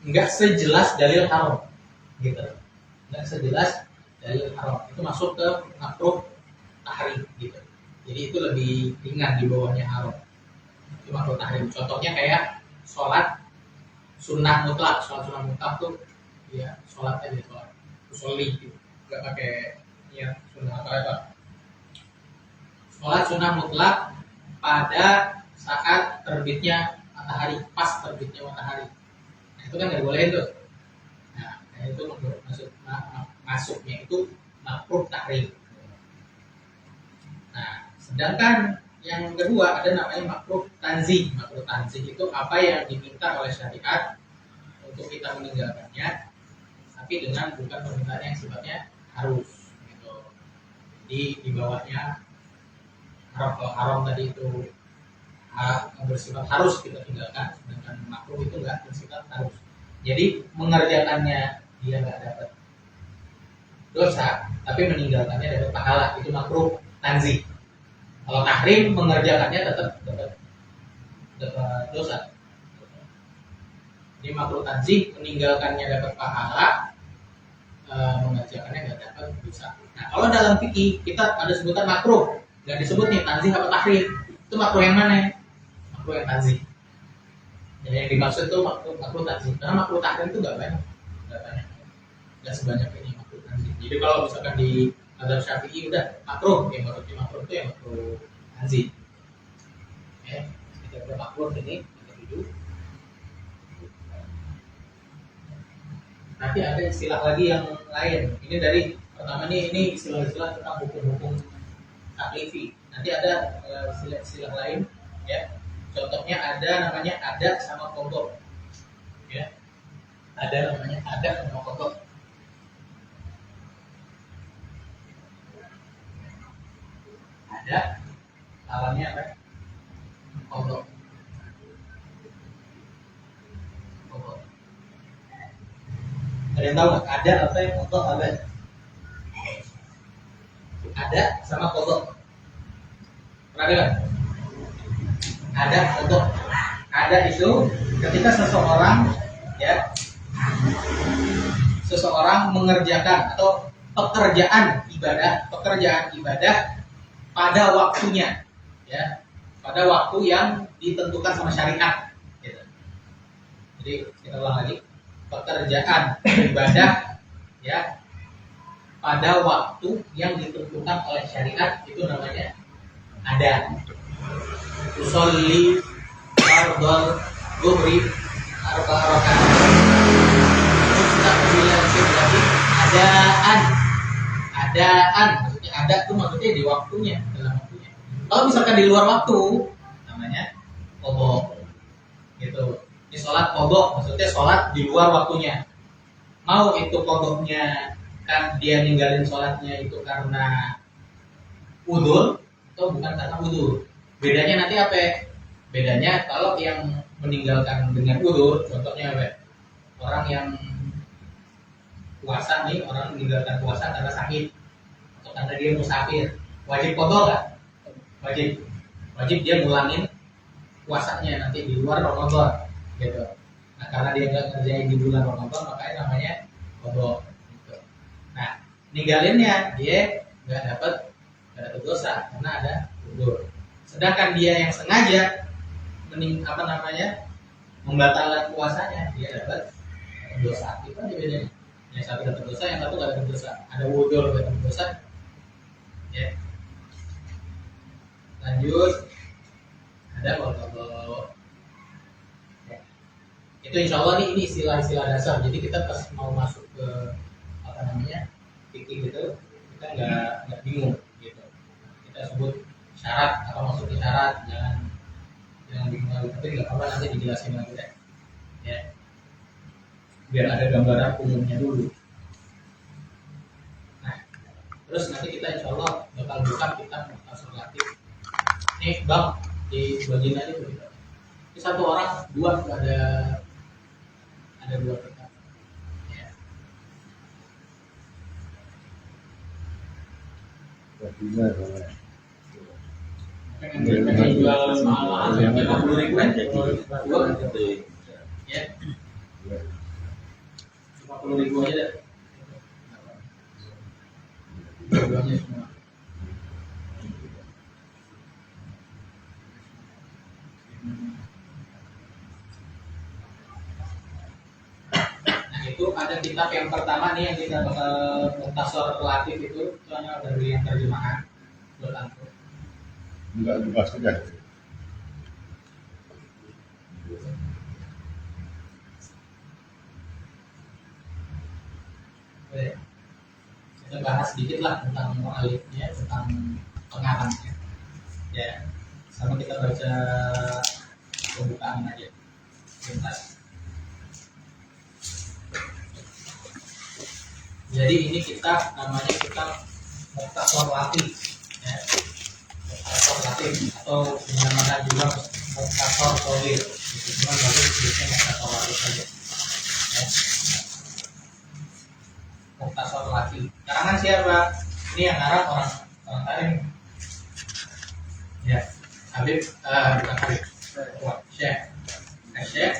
nggak sejelas dalil haram gitu, nggak sejelas dalil haram. Itu masuk ke makruh tahrim gitu. Jadi itu lebih ringan di bawahnya haram. Itu makruh tahrim. Contohnya kayak sholat sunnah mutlak. Sholat sunnah mutlak tuh ya sholat aja, sholat usolli gitu, nggak pakai ya sunnah apa. Sholat sunnah mutlak pada saat terbitnya matahari, pas terbitnya matahari. Nah, itu kan nggak boleh tuh. Nah, itu masuknya itu makruh tahrim. Nah, sedangkan yang kedua ada namanya makruh tanzih. Makruh tanzih itu apa yang diminta oleh syariat untuk kita meninggalkannya, tapi dengan bukan permintaan yang sifatnya harus. Gitu. Jadi di bawahnya haram. Kalau haram tadi itu bersifat harus kita tinggalkan, sedangkan makruh itu nggak bersifat harus. Jadi mengerjakannya dia nggak dapat dosa, tapi meninggalkannya dapat pahala. Itu makruh tanzih. Kalau tahrim mengerjakannya tetap dapat dosa. Jadi makruh tanzih meninggalkannya dapat pahala, mengerjakannya nggak dapat dosa. Nah kalau dalam fikih kita ada sebutan makruh, nggak disebut nih tanzih apa tahrim. Itu makruh yang mana? Makruh yang tanzih. Jadi yang dimaksud itu makruh tanzih. Karena makruh tahrim itu nggak banyak, nggak sebanyak ini makruh tanzih. Jadi kalau misalkan di mazhab Syafi'i udah makruh, yang maksudnya makruh itu yang makruh tanzih. Ya, kita udah makruh ini kita tuju. Nanti ada istilah lagi yang lain. Ini dari pertama ini istilah-istilah tentang hukum-hukum taklifi. Nanti ada istilah-istilah lain, ya. Contohnya ada namanya adat sama kodok, ya. Ada namanya adat sama kodok. Ada lawannya apa? Kodok. Kodok. Ada yang tahu nggak? Ada apa yang kodok ada? Ada sama kodok. Pernah dengar? Ada kodok. Ada itu ketika seseorang mengerjakan atau pekerjaan ibadah pada waktunya, ya, pada waktu yang ditentukan sama syariat. Gitu. Jadi kita ulang lagi, pekerjaan ibadah, ya, pada waktu yang ditentukan oleh syariat itu namanya ada. Usolli fardhal dhuhri arba'a rakaat. Mustaqbilan berarti adaan, maksudnya ada tuh maksudnya di waktunya, dalam waktunya. Kalau misalkan di luar waktu namanya qadha. Gitu. Ini sholat qadha, maksudnya sholat di luar waktunya. Mau itu qadhanya kan dia ninggalin sholatnya itu karena udzur atau bukan karena udzur. Bedanya nanti apa? Bedanya kalau yang meninggalkan dengan udzur, contohnya apa? Orang yang puasa nih, orang meninggalkan puasa karena sakit atau karena dia musafir, wajib qadha nggak? Wajib dia ngulangin puasanya nanti di luar Ramadan, gitu. Nah karena dia nggak kerjain di bulan Ramadan, makanya namanya qadha. Gitu. Nah ninggalinnya dia nggak dapat dosa karena ada udzur. Sedangkan dia yang sengaja membatalkan puasanya, dia dapat dosa. Itu aja bedanya. Yang satu dapat dosa, yang satu nggak dapat dosa. Ada udzur nggak dapat dosa. Ya. Lanjut. Ada qadha. Ya. Itu insya Allah ini istilah-istilah dasar. Jadi kita pas mau masuk ke fikih gitu, kita nggak bingung gitu. Kita sebut syarat, apa maksudnya syarat, jangan bingung lagi. Tapi nggak apa-apa, nanti dijelasin lagi deh. Ya. Biar ada gambaran umumnya dulu. Nah, terus nanti kita insya Allah bakal buka kitab Mukhtasar Latif. Ini bang di bagian aja tuh kita. Ini satu orang dua ada dua kitab. Ya. pengen jual mahal-mahal 50.000 aja dua ya 50.000 aja deh dua-duanya semua. Itu ada kitab yang pertama nih yang kita bakal Mukhtasar Relatif itu hanya dari yang terjemahan buat antum. Enggak dibahas saja. Oke. Kita bahas sedikit lah tentang mu'alifnya, tentang pengarangnya. Ya, sama kita baca pembukaan aja. Bentar. Jadi ini kitab namanya kitab Mukhtasar Latif, ya. Mukhtasar Latif atau dinamakan juga Mukhtasar Shaghir. Itu cuma bagus biasanya Mukhtasar Latif saja. Ya. Mukhtasar Latif. Karangan siapa? Ini yang ngarang orang Tarim. Ya, Habib, bukan Habib, Syekh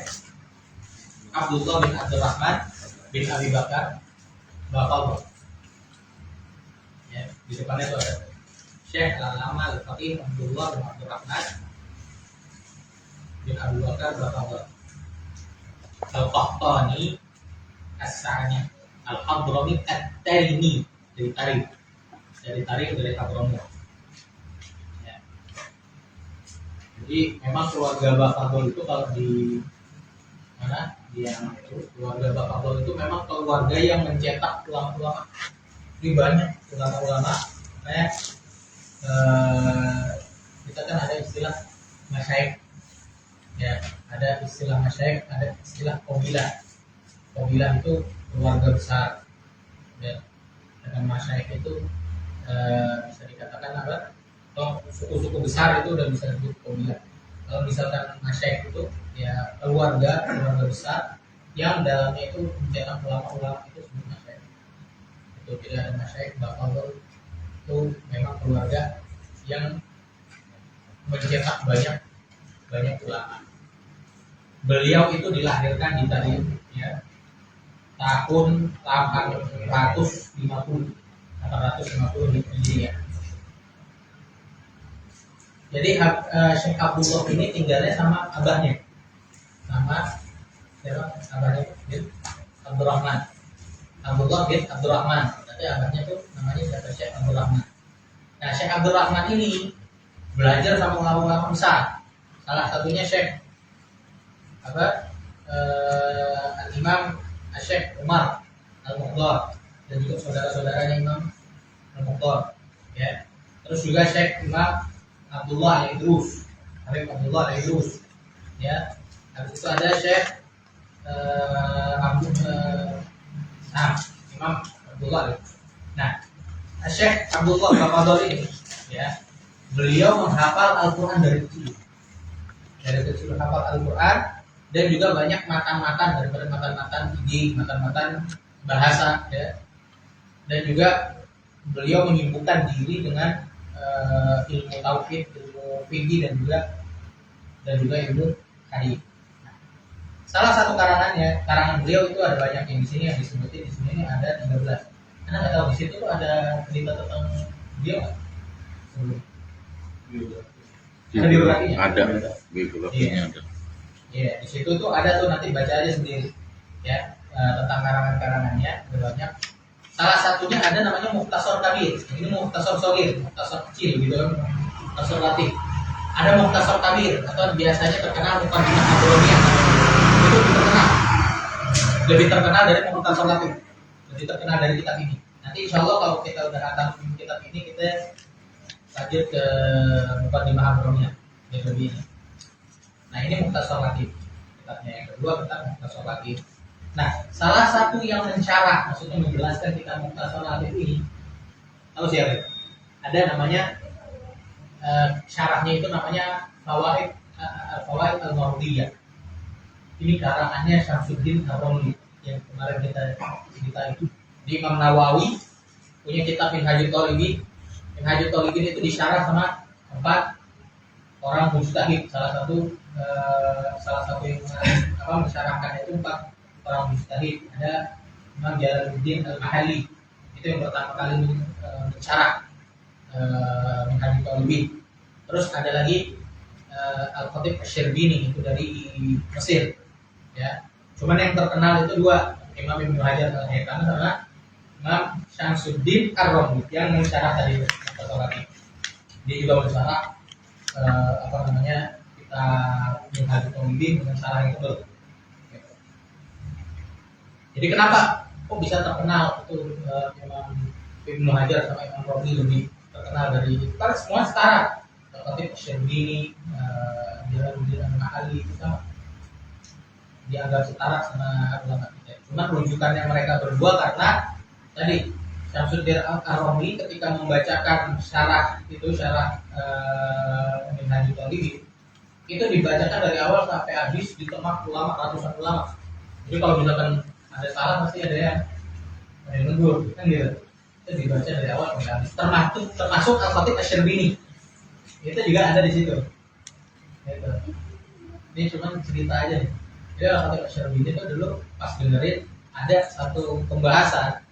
Abdullah bin Abdurrahman bin Abi Bakar Bapak, ya, di depannya itu ada Syekh Al-Alama Al-Faqih Abdullah bin Abdurrahman bin Abu Bakar Bapak Al-Qahtani As-Sa'ani Al-Hadrami At-Tarimi dari Hadrami. Ya. Jadi memang keluarga Bapak itu kalau di mana yang itu keluarga Bapak itu memang keluarga yang mencetak ulama-ulama. Ini banyak ulama-ulama. Kayak kita kan ada istilah masyaikh, ya, ada istilah masyaikh, ada istilah qabilah. Qabilah itu keluarga besar. Ya. Dengan masyaikh itu bisa dikatakan apa? Kalau suku-suku besar itu udah bisa disebut qabilah. Kalau misalkan masyaikh itu ya keluarga besar yang dalamnya itu mencetak ulama-ulama itu sebut masyaikh. Itu tidak ada masyaikh Bapak itu memang keluarga yang mencetak banyak ulama. Beliau itu dilahirkan di Tarim, ya, tahun 850 Hijriah. Jadi Syekh Abdullah ini tinggalnya sama abahnya. Sama siapa? Abahnya bin Abdurrahman. Abdullah bin Abdurrahman. Tapi abahnya tuh namanya siapa? Syekh Abdurrahman. Nah, Syekh Abdurrahman ini belajar sama ulama-ulama besar. Salah satunya Syekh Al-Imam Syekh Umar Al-Muqdar dan juga saudara-saudaranya Imam Al-Muqdar, ya. Terus juga Syekh Imam Abdullah Al-Idrus, ya. Habis itu ada Syekh Imam Abdullah Al-Idrus. Nah, Syekh Abdullah Bapadol ini, ya, beliau menghafal Al-Quran dari kecil hafal Al-Quran dan juga banyak matan-matan daripada matan-matan fikih, matan-matan bahasa, ya. Dan juga beliau menyibukkan diri dengan ilmu tauhid, ilmu fikih dan juga ilmu hadis. Salah satu karangan beliau itu ada banyak yang di sini yang disebutin, di sini ada 13. Karena nggak tahu di situ tuh ada cerita tentang beliau nggak? Ada biografinya? Ada biografinya ada. Iya, di situ tuh ada tuh, nanti baca aja sendiri, ya, tentang karangan-karangannya ada banyak. Salah satunya ada namanya Mukhtasar Kabir. Ini Mukhtasar Shaghir, Mukhtasar kecil gitu kan, Mukhtasar Latif. Ada Mukhtasar Kabir atau biasanya terkenal Muqaddimah Hadramiyah. Itu lebih terkenal dari Mukhtasar Latif, lebih terkenal dari kitab ini. Nanti insya Allah kalau kita udah hatam kitab ini, kita lanjut ke Muqaddimah Hadramiyah yang lebih ini. Nah, ini Mukhtasar Latif kitabnya. Yang kedua kitab Mukhtasar Latif. Nah, salah satu yang mensyarah, maksudnya menjelaskan kitab Mukhtasar Latif ini, tahu siapa? Ada namanya syarahnya itu namanya Fawaid Al-Mardiyah. Ini karangannya Syamsuddin Ar-Ramli yang kemarin kita itu. Di Imam Nawawi punya kitab Minhajul Talibin. Minhajul Talibin itu disyarah sama 4 orang mujtahid, salah satu yang mensyarahkan itu 4 orang mujtahid. Ada Imam Jalaluddin Al-Mahalli, itu yang pertama kali mensyarah Minhajul Talibin. Terus ada lagi Al-Khatib Asy-Syirbini, itu dari Mesir, ya. Cuman yang terkenal itu 2, Imam Ibnu Hajar Al-Haytami sama Imam Syamsuddin Ar-Romli yang mensyarah tadi tadi. Dia juga mensyarah kita Minhajul Talibin dengan syarah yang betul. Jadi kenapa kok bisa terkenal itu Imam Ibnu Hajar sama Imam Romli lebih terkenal dari itu? Karena semua setara. Al-Khatib Asy-Syirbini, Jalaluddin Al-Mahalli itu sama, dianggap setara sama ulama kita. Cuma rujukannya mereka berdua karena tadi Syamsuddin Ar-Romli ketika membacakan syarah Minhajul Talibin itu dibacakan dari awal sampai habis, ditemak ulama, ratusan ulama. Jadi kalau misalkan ada salah pasti ada yang negur, kan gitu. Itu dibaca dari awal sampai habis. Termasuk Al-Khatib Asy-Syirbini. Itu juga ada di situ. Gitu. Ini cuma cerita aja nih. Jadi Al-Khatib Asy-Syirbini itu dulu pas dengerin ada satu pembahasan.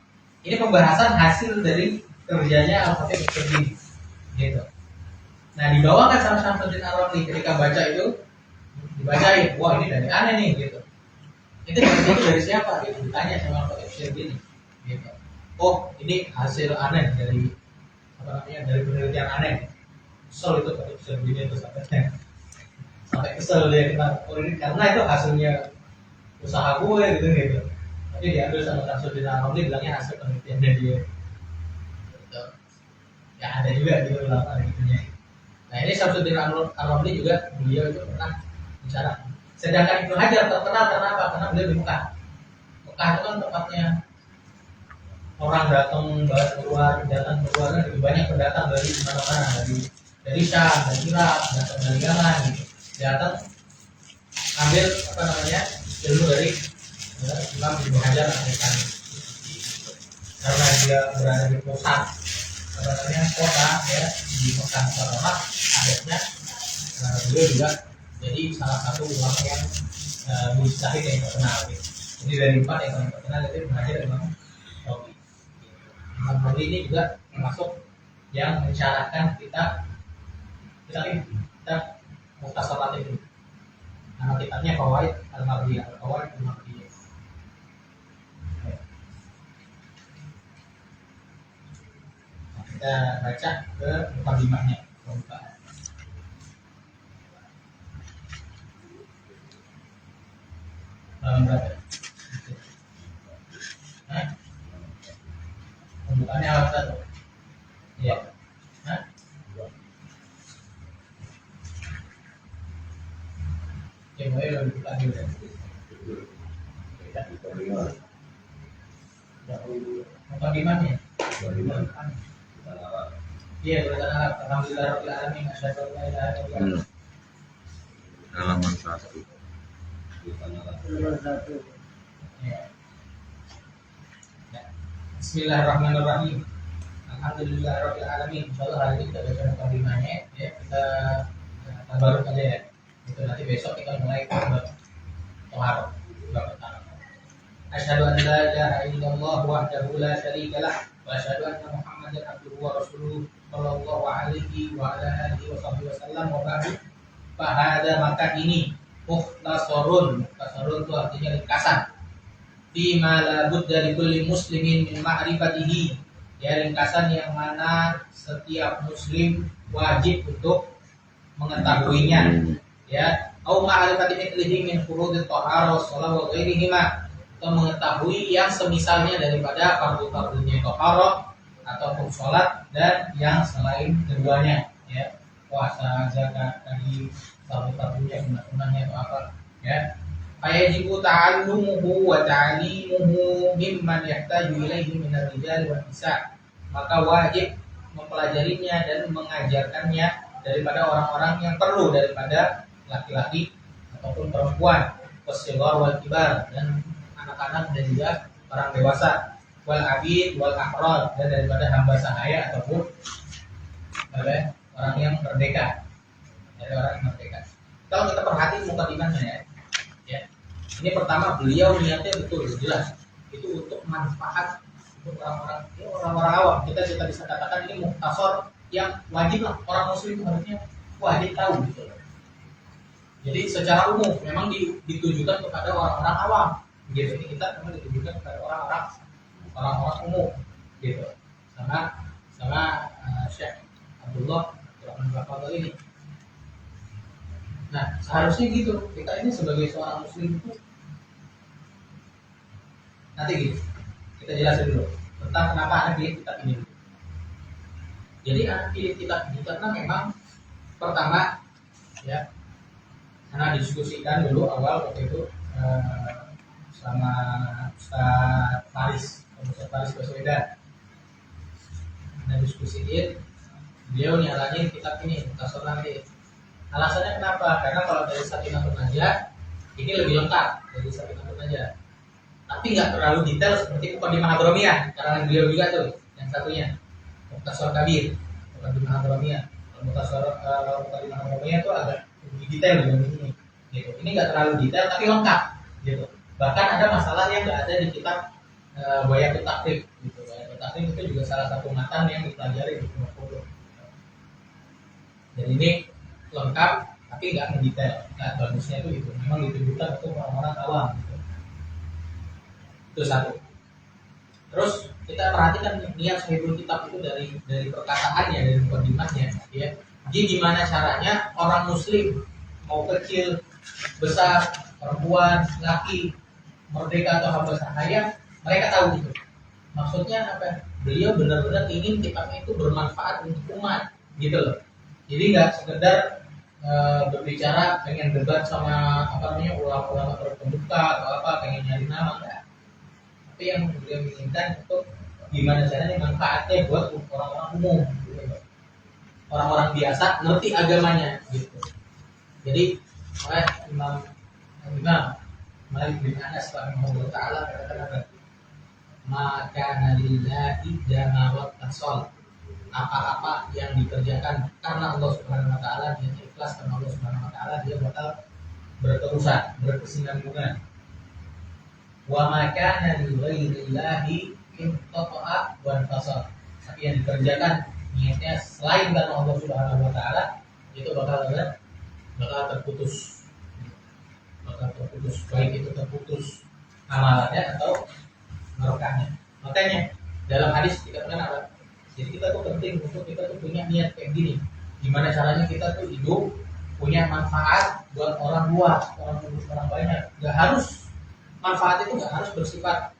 Ini pembahasan hasil dari kerjanya Al-Khatib Asy-Syirbini. Gitu. Nah, dibawakan sama Syamsuddin Ar-Romli ketika baca itu, dibacain, wah ini dari aneh nih gitu. Itu dari siapa? Gitu. Ditanya sama Al-Khatib Asy-Syirbini. Gitu. Oh, ini hasil aneh dari dari penelitian aneh. Kesel itu Khatib Asy-Syirbini itu sampai kesel dia karena itu hasilnya usaha gue gitu. Tapi diambil sama Syamsuddin Ar-Romli bilangnya hasil penelitiannya dia. Gitu. Ya ada juga gitu ulama gitunya. Nah ini Syamsuddin Ar-Romli juga beliau itu pernah bicara. Sedangkan Ibnu Hajar terkenal karena apa? Karena beliau di Mekah. Mekah itu kan tempatnya orang datang keluar kan lebih banyak pendatang dari mana-mana, dari Syam, dari Irak, datang dari Yaman gitu. Datang ambil ilmu dari Imam Ibnu Hajar Al-Haytami. Karena dia berada di pusat kota ya di Mekah Mukarramah, akhirnya beliau juga jadi salah satu ulama yang mujtahid yang terkenal gitu. Jadi dari 4 yang paling terkenal itu Ibnu Hajar Imam Romli. Imam Romli ini juga termasuk yang mensyarahkan kitab Mukhtasar Latif. Nama kitabnya Fawaid Al-Mardiyah. Kita baca ke mukadimahnya, pembukaan. Berapa? Pembukaannya apa satu? Iya. Coba ya dibuka dulu. Mukadimahnya. Iya, berkata Arab. Alhamdulillah Rabbil Alamin. Asyhadu an la ilaha illallah. Halaman 1. Bismillahirrahmanirrahim. Alhamdulillah Rabbil Alamin. Insyaallah hari ini kita baca mukadimahnya ya. Kita tabaruk aja ya. Itu nanti besok kita mulai ke bab pertama. Asyhadu an la ilaha illallah wahdahu la syarika lah wa asyhadu anna Muhammadan abduhu wa rasuluhu sallallahu alaihi wa ala alihi wa sahbihi wasallam wa ba'du. Fahada maka ini mukhtasarun itu artinya ringkasan. Fi ma la budda li kulli muslimin min ma'rifatihi. Ya, ringkasan yang mana setiap muslim wajib untuk mengetahuinya. Ya, au ma'rifati mithlihi min furudit thaharah shalah wa ghairihima, atau mengetahui yang semisalnya daripada fardu-fardunya thaharah ataupun salat dan yang selain keduanya ya, puasa, zakat, tadi fardu-fardunya sunah-sunahnya atau apa ya. Fayajibu ta'allumuhu wa ta'limuhu mimman yahtaju ilaihi min ar-rijal wan nisa, maka wajib mempelajarinya dan mengajarkannya daripada orang-orang yang perlu daripada laki-laki ataupun perempuan, wassighar wal kibar, dan anak-anak dan juga orang dewasa, wal abid wal ahrar, dan daripada hamba sahaya ataupun orang yang merdeka dari orang yang merdeka. Kalau kita perhatiin mukadimahnya ya, ini pertama beliau niatnya betul jelas itu untuk manfaat untuk orang-orang awam. Kita bisa katakan ini mukhtasar yang wajib lah orang muslim itu harusnya wajib tahu gitu. Jadi secara umum memang ditujukan kepada orang-orang awam gitu. Ini kita memang ditujukan kepada orang-orang umum gitu. Sama Syekh Abdullah Rahman ini. Nah seharusnya gitu. Kita ini sebagai seorang muslim itu nanti gitu. Kita jelasin dulu tentang kenapa anak pilih kitab ini. Jadi anak pilih kitab ini karena memang pertama ya, karena diskusikan dulu awal waktu itu sama Ustaz Faris Baswedan. Nah diskusiin, beliau nyaranin kitab ini Mukhtasar nanti. Alasannya kenapa? Karena kalau dari Sakinatun Najah ini lebih lengkap dari Sakinatun Najah, tapi nggak terlalu detail seperti Muqaddimah Hadramiyah karena beliau juga tuh yang satunya Mukhtasar Kabir, Muqaddimah Hadramiyah. Muqaddimah Hadramiyah itu agak lebih detail dengan ini. Gitu. Ini nggak terlalu detail tapi lengkap. Gitu. Bahkan ada masalah yang nggak ada di kitab Bayatut Takrib. Gitu. Bayatut Takrib itu juga salah satu matan yang dipelajari di Muqaddimah. Jadi ini lengkap tapi nggak mendetail. Nah bagusnya itu memang ditujukan untuk orang-orang awam. Gitu. Itu satu. Terus kita perhatikan niat sahibul kitab itu dari perkataannya, dari mukadimahnya, ya. Jadi gimana caranya orang muslim mau kecil, besar, perempuan, laki, merdeka atau hamba sahaya, mereka tahu itu. Maksudnya apa? Beliau benar-benar ingin kitabnya itu bermanfaat untuk umat, gitu loh. Jadi nggak sekedar berbicara pengen debat sama ulama-ulama terkemuka atau apa pengen nyari nama, enggak. Tapi yang beliau inginkan untuk gimana caranya manfaatnya buat orang-orang umum, gitu. Orang-orang biasa ngerti agamanya, gitu. Jadi oleh Imam Malik bin Anas rahimahullah taala katakan apa? Maka nalillahi jama'at tasol. Apa-apa yang dikerjakan karena Allah Subhanahu wa taala, dia ikhlas karena Allah Subhanahu wa taala, dia bakal berterusan, berkesinambungan. Wa maka nalillahi inqata'a wa fasal. Tapi yang dikerjakan niatnya selain karena Allah Subhanahu wa taala, itu bakal terputus. Baik itu terputus amalannya atau barokahnya. Makanya dalam hadis dikatakan apa? Jadi kita tuh penting untuk kita tuh punya niat kayak gini. Gimana caranya kita tuh hidup punya manfaat buat orang luas, orang banyak. Gak harus manfaat itu gak harus bersifat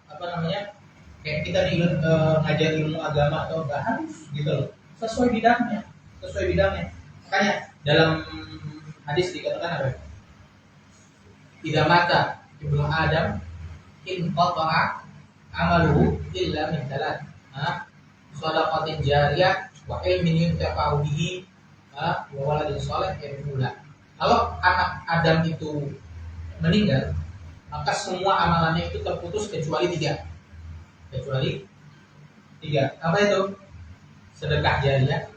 kayak kita ngajar ilmu agama atau gak harus gitu loh. Sesuai bidangnya. Makanya dalam hadis dikatakan apa? Tidak mata ibnu Adam in qata'a amaluhu illa min thalath. Shadaqatin jariyah wa ilmin yuntafa'u bihi wa waladin shalih yad'u lahu. Kalau anak Adam itu meninggal, maka semua amalannya itu terputus kecuali tiga. Apa itu? Sedekah jariyah.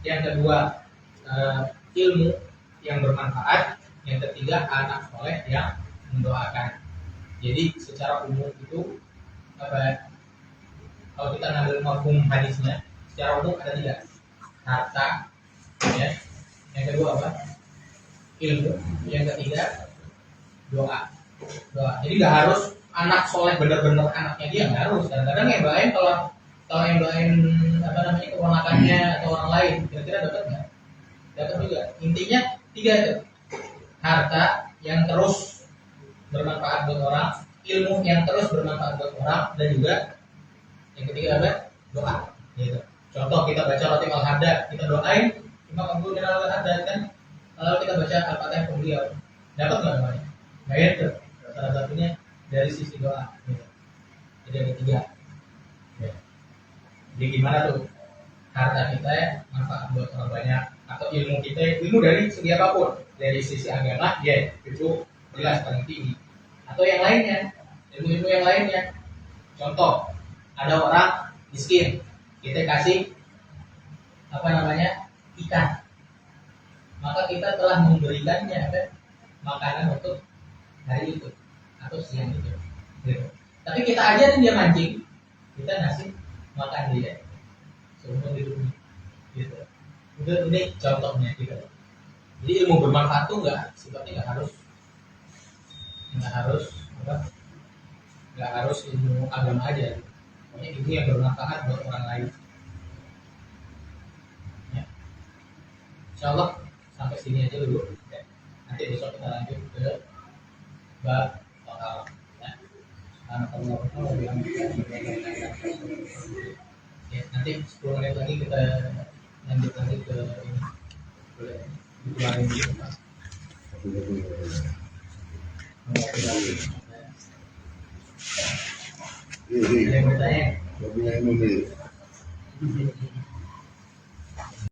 Yang kedua ilmu yang bermanfaat. Yang ketiga anak soleh yang mendoakan. Jadi secara umum itu apa? Kalau kita ngambil mafhum hadisnya, secara umum ada tiga. Harta, ya. Yang kedua apa? Ilmu. Yang ketiga doa. Jadi nggak harus anak soleh benar-benar anaknya dia, nggak harus. Kadang-kadang yang doain kalau yang doain keponakannya atau orang lain, kira-kira dapat nggak? Dapat juga. Intinya tiga itu. Harta yang terus bermanfaat buat orang, ilmu yang terus bermanfaat buat orang, dan juga yang ketiga apa? Doa. Gitu. Contoh kita baca Latif Al-Hadad, kita doain Imam Abu Hurairah Al-Hadad kan, lalu kita baca Al-Fatihah ke beliau, dapat nggak namanya? Nggak itu. Salah satunya dari sisi doa. Gitu. Jadi ada tiga. Ya. Jadi gimana tuh? Harta kita manfaat buat orang banyak, atau ilmu kita, ilmu dari segi apapun, dari sisi agama, ya itu jelas paling tinggi. Atau yang lainnya, ilmu-ilmu yang lainnya. Contoh, ada orang miskin, kita kasih ikan, maka kita telah memberikannya kan makanan untuk hari itu atau siang itu. Gitu. Tapi kita ajarin dia mancing, kita ngasih makan dia seumur hidupnya. Gitu. Ini contohnya gitu. Jadi ilmu bermanfaat tuh sifatnya nggak harus ilmu agama aja. Pokoknya ilmu yang bermanfaat buat orang lain. Ya. Insya Allah sampai sini aja dulu. Ya. Nanti besok kita lanjut ke bab total. Ya. Ya, nanti 10 menit lagi kita lanjut lagi ke ini. Boleh dikeluarin dulu Pak. Ini, Ada yang bertanya? ini, ini.